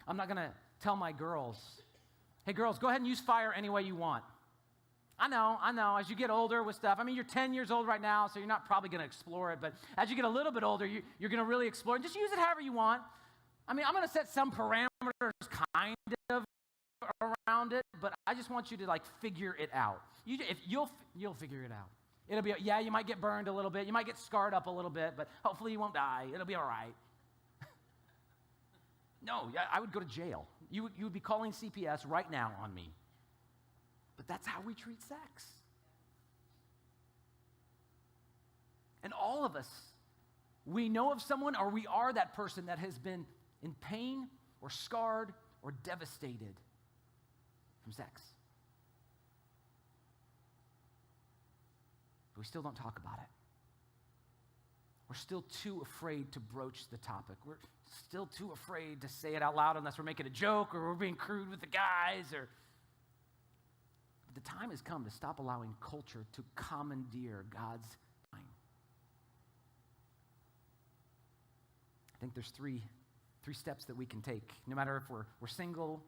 I'm not going to tell my girls, hey girls, go ahead and use fire any way you want. I know, as you get older with stuff, I mean, you're 10 years old right now, so you're not probably going to explore it, but as you get a little bit older, you're going to really explore it. Just use it however you want. I mean, I'm going to set some parameters kind of around it, but I just want you to, figure it out. You'll figure it out. It'll be, yeah, you might get burned a little bit, you might get scarred up a little bit, but hopefully you won't die. It'll be all right. No, I would go to jail. You would be calling CPS right now on me. But that's how we treat sex. And all of us, we know of someone, or we are that person that has been in pain or scarred or devastated from sex. But we still don't talk about it. We're still too afraid to broach the topic. We're still too afraid to say it out loud unless we're making a joke or we're being crude with the guys. But the time has come to stop allowing culture to commandeer God's time. I think there's three steps that we can take, no matter if we're single,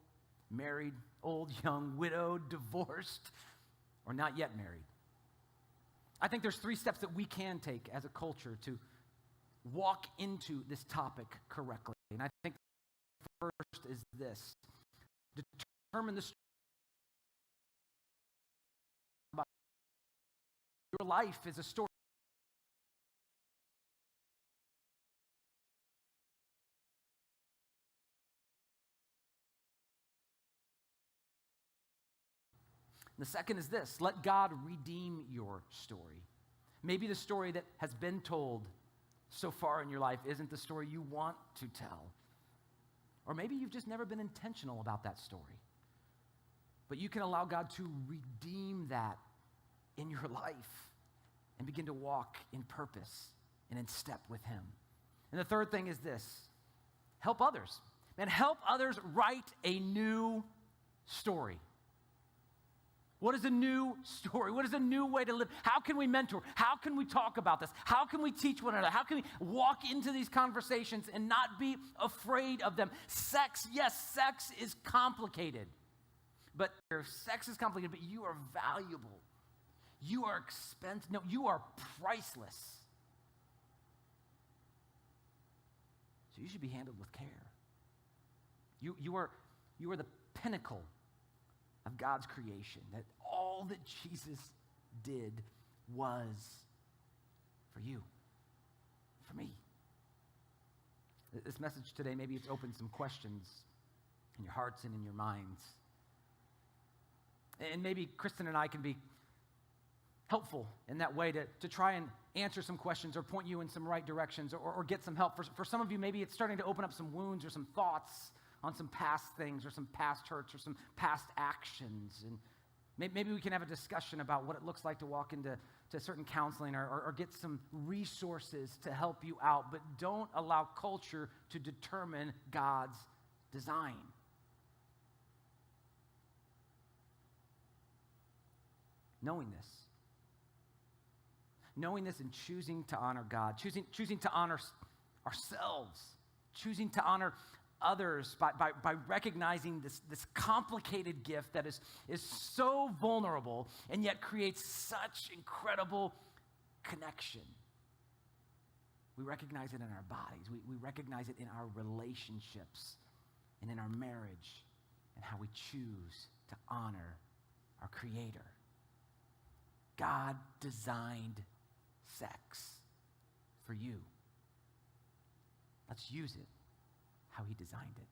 married, old, young, widowed, divorced, or not yet married. I think there's 3 steps that we can take as a culture to walk into this topic correctly. And I think the first is this: determine the story about your life is a story. And the second is this: let God redeem your story. Maybe the story that has been told so far in your life isn't the story you want to tell. Or maybe you've just never been intentional about that story. But you can allow God to redeem that in your life and begin to walk in purpose and in step with Him. And the third thing is this: help others. Man, help others write a new story. What is a new story? What is a new way to live? How can we mentor? How can we talk about this? How can we teach one another? How can we walk into these conversations and not be afraid of them? Sex, yes, sex is complicated. But sex is complicated, but you are valuable. You are expensive. No, you are priceless. So you should be handled with care. You are the pinnacle of God's creation, that all that Jesus did was for you, for me. This message today, maybe it's opened some questions in your hearts and in your minds. And maybe Kristen and I can be helpful in that way to try and answer some questions or point you in some right directions or get some help. For some of you, maybe it's starting to open up some wounds or some thoughts on some past things or some past hurts or some past actions. And maybe we can have a discussion about what it looks like to walk into certain counseling or get some resources to help you out. But don't allow culture to determine God's design. Knowing this and choosing to honor God, choosing to honor ourselves, choosing to honor others by recognizing this complicated gift that is so vulnerable and yet creates such incredible connection. We recognize it in our bodies. We recognize it in our relationships and in our marriage and how we choose to honor our Creator. God designed sex for you. Let's use it how He designed it.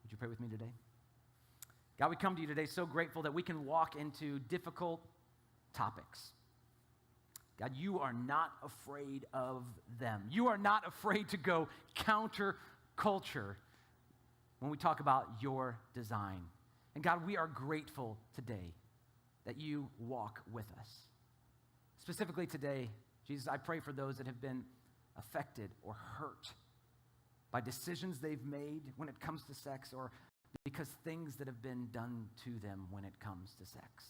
Would you pray with me today? God, we come to you today so grateful that we can walk into difficult topics. God, you are not afraid of them. You are not afraid to go counter culture when we talk about your design. And God, we are grateful today that you walk with us. Specifically today, Jesus, I pray for those that have been affected or hurt by decisions they've made when it comes to sex or because things that have been done to them when it comes to sex.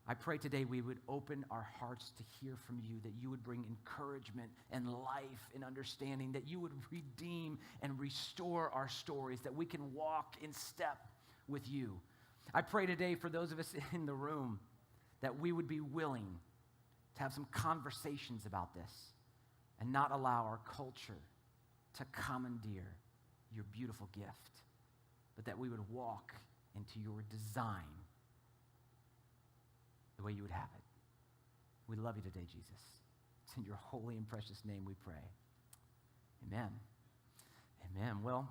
I pray today we would open our hearts to hear from you, that you would bring encouragement and life and understanding, that you would redeem and restore our stories, that we can walk in step with you. I pray today for those of us in the room that we would be willing to have some conversations about this and not allow our culture to commandeer your beautiful gift, but that we would walk into your design the way you would have it. We love you today, Jesus. It's in your holy and precious name we pray. Amen. Amen. Well,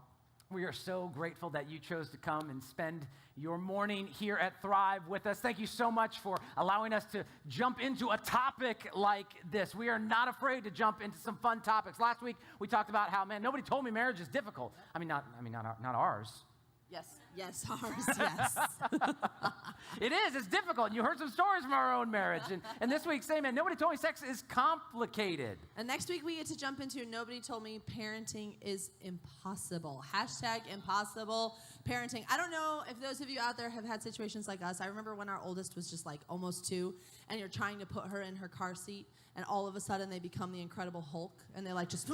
we are so grateful that you chose to come and spend your morning here at Thrive with us. Thank you so much for allowing us to jump into a topic like this. We are not afraid to jump into some fun topics. Last week, we talked about how, man, nobody told me marriage is difficult. Not ours. Yes, ours, yes. It is. It's difficult. You heard some stories from our own marriage. And this week, say, man, nobody told me sex is complicated. And next week we get to jump into nobody told me parenting is impossible. #impossible parenting. I don't know if those of you out there have had situations like us. I remember when our oldest was just like almost 2, and you're trying to put her in her car seat, and all of a sudden they become the Incredible Hulk, and they're like just,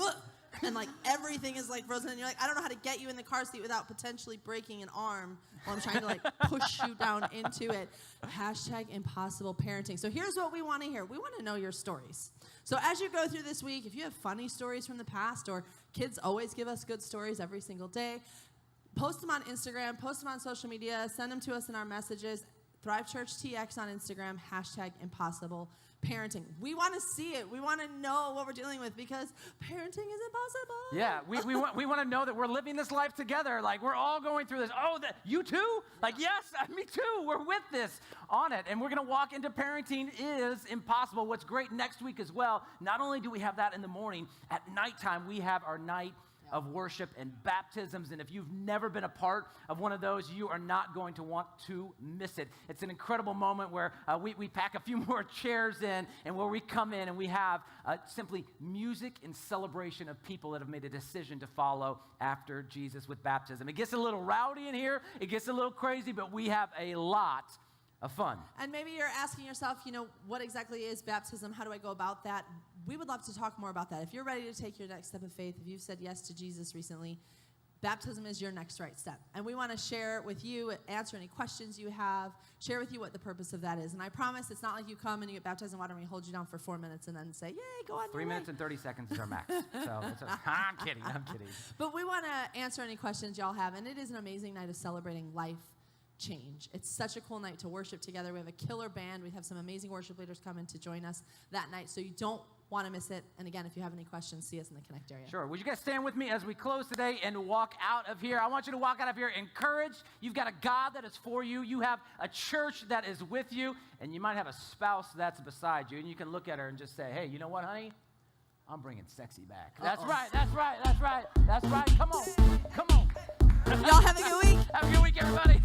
and like everything is like frozen, and you're like, I don't know how to get you in the car seat without potentially breaking an arm while I'm trying to like push you down into it. #impossible parenting. So here's what we want to hear. We want to know your stories. So as you go through this week, if you have funny stories from the past, or kids always give us good stories every single day, post them on Instagram, post them on social media, send them to us in our messages. Thrive Church TX on Instagram, #impossible parenting. We want to see it. We want to know what we're dealing with, because parenting is impossible. Yeah, we want to know that we're living this life together. Like, we're all going through this. Oh, you too? Like, yes, me too. We're with this on it. And we're going to walk into parenting is impossible. What's great next week as well, not only do we have that in the morning, at nighttime we have our night of worship and baptisms. And if you've never been a part of one of those, you are not going to want to miss it. It's an incredible moment where we pack a few more chairs in, and where we come in and we have simply music in celebration of people that have made a decision to follow after Jesus with baptism. It gets a little rowdy in here. It gets a little crazy, but we have a lot of fun. And maybe you're asking yourself, what exactly is baptism? How do I go about that? We would love to talk more about that. If you're ready to take your next step of faith, if you've said yes to Jesus recently, baptism is your next right step. And we want to share with you, answer any questions you have, share with you what the purpose of that is. And I promise it's not like you come and you get baptized in water and we hold you down for 4 minutes and then say, yay, go on. 3 minutes and 30 seconds is our max. I'm kidding. But we want to answer any questions y'all have. And it is an amazing night of celebrating life, change. It's such a cool night to worship together. We have a killer band. We have some amazing worship leaders coming to join us that night, so you don't want to miss it. And again, if you have any questions, see us in the Connect area. Sure. Would you guys stand with me as we close today and walk out of here? I want you to walk out of here encouraged. You've got a God that is for you. You have a church that is with you, and you might have a spouse that's beside you, and you can look at her and just say, hey, you know what, honey? I'm bringing sexy back. That's right. That's right. That's right. That's right. Come on. Come on. Y'all have a good week. Have a good week, everybody.